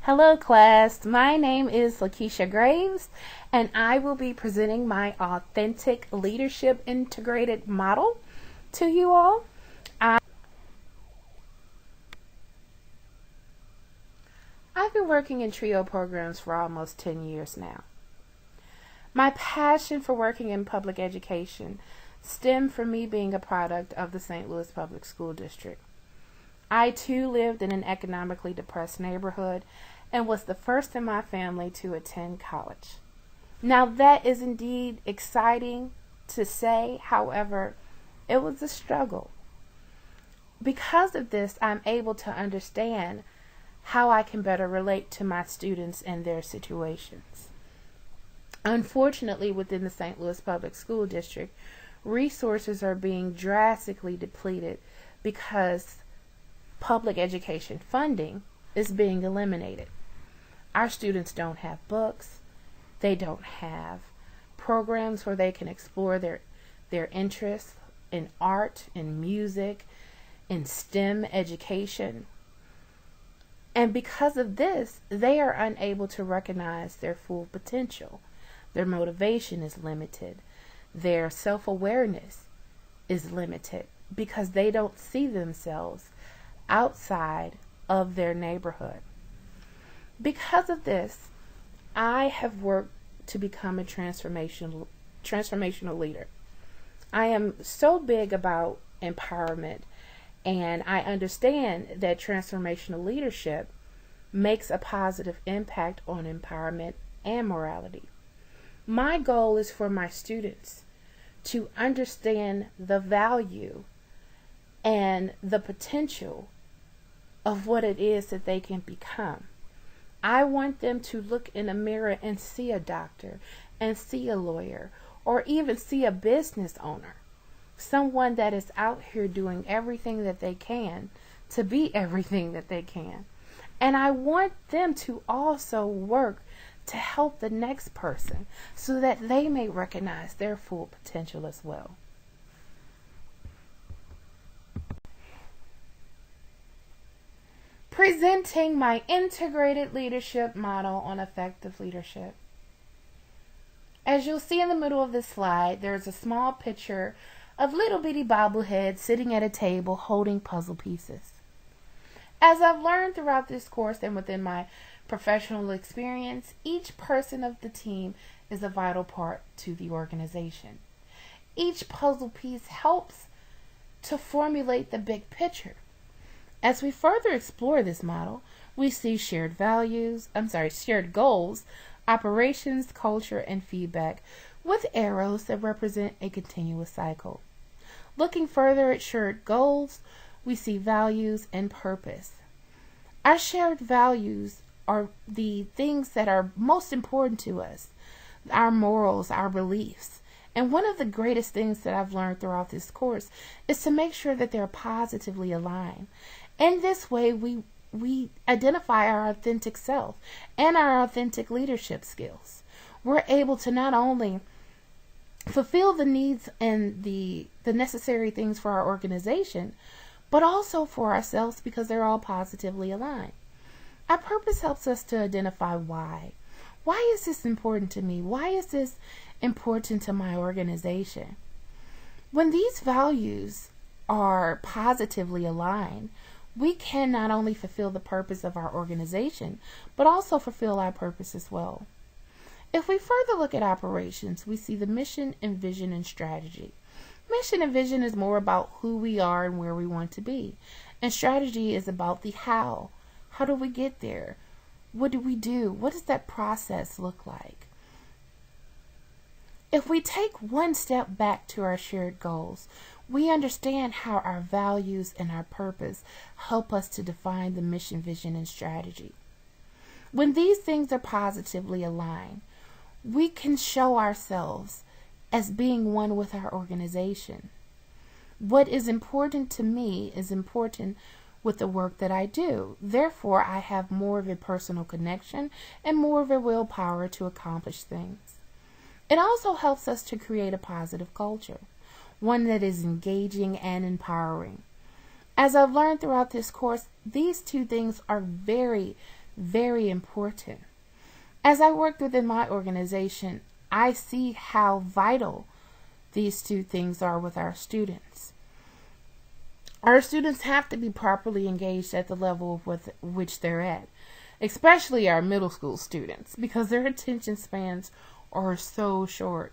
Hello class, my name is Lakeisha Graves and I will be presenting my authentic leadership integrated model to you all. I've been working in TRIO programs for almost 10 years now. My passion for working in public education stemmed from me being a product of the St. Louis Public School District. I too lived in an economically depressed neighborhood and was the first in my family to attend college. Now that is indeed exciting to say, however, it was a struggle. Because of this, I'm able to understand how I can better relate to my students and their situations. Unfortunately, within the St. Louis Public School District, resources are being drastically depleted because public education funding is being eliminated. Our students don't have books. They don't have programs where they can explore their interests in art, in music, in STEM education. And because of this, they are unable to recognize their full potential. Their motivation is limited. Their self-awareness is limited because they don't see themselves outside of their neighborhood. Because of this, I have worked to become a transformational leader. I am so big about empowerment, and I understand that transformational leadership makes a positive impact on empowerment and morality. My goal is for my students to understand the value and the potential of what it is that they can become. I want them to look in a mirror and see a doctor and see a lawyer or even see a business owner, someone that is out here doing everything that they can to be everything that they can. And I want them to also work to help the next person so that they may recognize their full potential as well. Presenting my integrated leadership model on effective leadership. As you'll see in the middle of this slide, there's a small picture of little bitty bobbleheads sitting at a table holding puzzle pieces. As I've learned throughout this course and within my professional experience, each person of the team is a vital part to the organization. Each puzzle piece helps to formulate the big picture. As we further explore this model, we see shared goals, operations, culture, and feedback with arrows that represent a continuous cycle. Looking further at shared goals, we see values and purpose. Our shared values are the things that are most important to us, our morals, our beliefs. And one of the greatest things that I've learned throughout this course is to make sure that they're positively aligned. In this way, we identify our authentic self and our authentic leadership skills. We're able to not only fulfill the needs and the necessary things for our organization, but also for ourselves because they're all positively aligned. Our purpose helps us to identify why. Why is this important to me? Why is this important to my organization? When these values are positively aligned, we can not only fulfill the purpose of our organization, but also fulfill our purpose as well. If we further look at operations, we see the mission and vision and strategy. Mission and vision is more about who we are and where we want to be. And strategy is about the how. How do we get there? What do we do? What does that process look like? If we take one step back to our shared goals, we understand how our values and our purpose help us to define the mission, vision, and strategy. When these things are positively aligned, we can show ourselves as being one with our organization. What is important to me is important with the work that I do. Therefore, I have more of a personal connection and more of a willpower to accomplish things. It also helps us to create a positive culture, one that is engaging and empowering. As I've learned throughout this course, these two things are very, very important. As I worked within my organization, I see how vital these two things are with our students. Our students have to be properly engaged at the level with which they're at, especially our middle school students, because their attention spans are so short.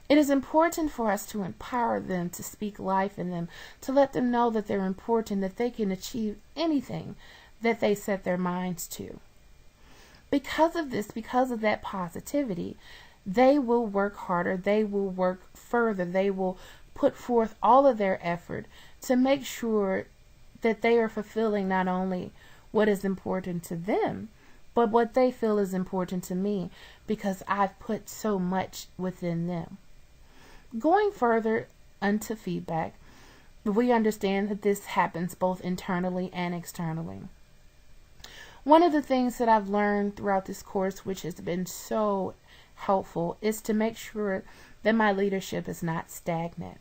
It is important for us to empower them, to speak life in them, to let them know that they're important, that they can achieve anything that they set their minds to. Because of this, because of that positivity, they will work harder, they will work further, they will put forth all of their effort to make sure that they are fulfilling not only what is important to them, but what they feel is important to me, because I've put so much within them. Going further into feedback, we understand that this happens both internally and externally. One of the things that I've learned throughout this course, which has been so helpful, is to make sure that my leadership is not stagnant.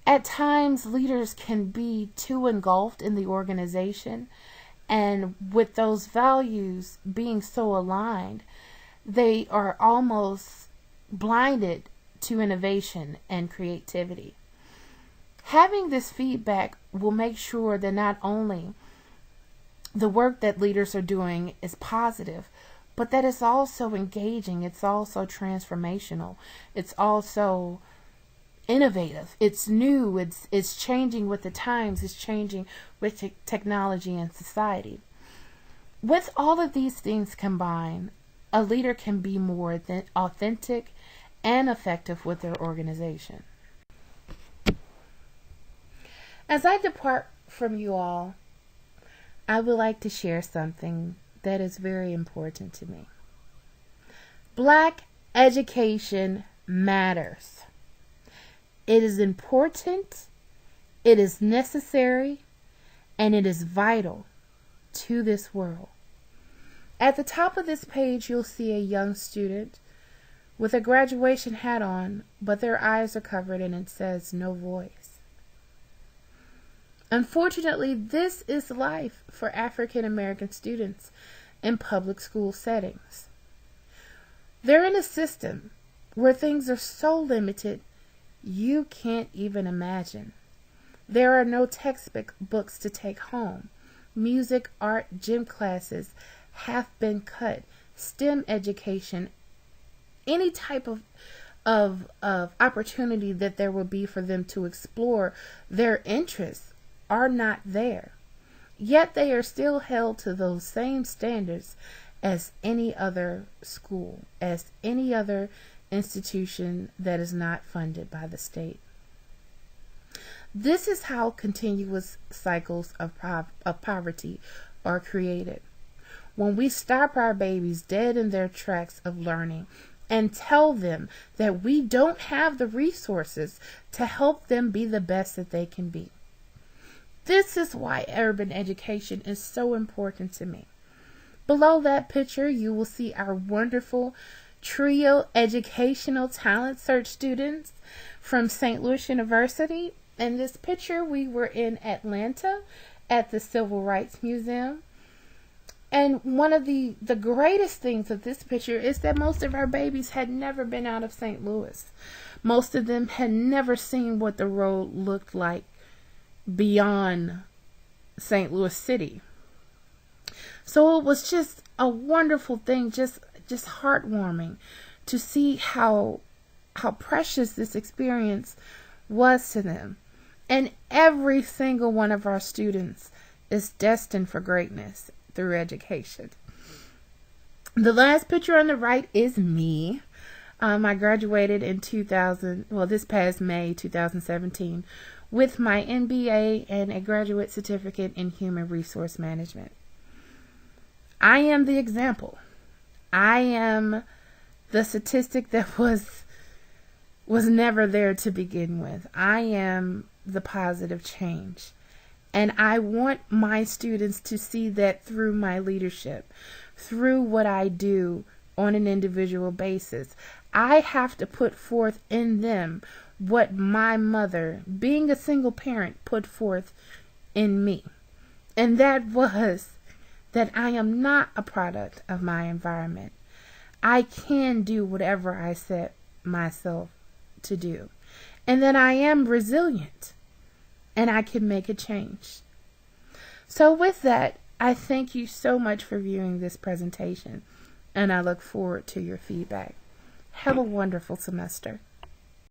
At times, leaders can be too engulfed in the organization, and with those values being so aligned, they are almost blinded to innovation and creativity. Having this feedback will make sure that not only the work that leaders are doing is positive, but that it's also engaging, it's also transformational, it's also innovative, it's new, it's changing with the times, it's changing with technology and society. With all of these things combined, a leader can be more authentic and effective with their organization. As I depart from you all, I would like to share something that is very important to me. Black education matters. It is important, it is necessary, and it is vital to this world. At the top of this page, you'll see a young student with a graduation hat on, but their eyes are covered and it says no voice. Unfortunately, this is life for African American students in public school settings. They're in a system where things are so limited you can't even imagine. There are no textbooks to take home. Music, art, gym classes have been cut. STEM education, any type of opportunity that there will be for them to explore their interests are not there. Yet they are still held to those same standards as any other school, as any other institution that is not funded by the state. This is how continuous cycles of poverty are created. When we stop our babies dead in their tracks of learning and tell them that we don't have the resources to help them be the best that they can be. This is why urban education is so important to me. Below that picture, you will see our wonderful trio educational talent search students from St. Louis University. In this picture, we were in Atlanta at the Civil Rights Museum. And one of the greatest things of this picture is that most of our babies had never been out of St. Louis. Most of them had never seen what the road looked like beyond St. Louis City. So it was just a wonderful thing, just heartwarming to see how precious this experience was to them. And every single one of our students is destined for greatness through education. The last picture on the right is me. I graduated in this past May 2017 with my MBA and a graduate certificate in human resource management. I am the example. I am the statistic that was never there to begin with. I am the positive change. And I want my students to see that through my leadership, through what I do on an individual basis. I have to put forth in them what my mother, being a single parent, put forth in me. And that was that I am not a product of my environment. I can do whatever I set myself to do, and that I am resilient and I can make a change. So with that, I thank you so much for viewing this presentation, and I look forward to your feedback. Have a wonderful semester.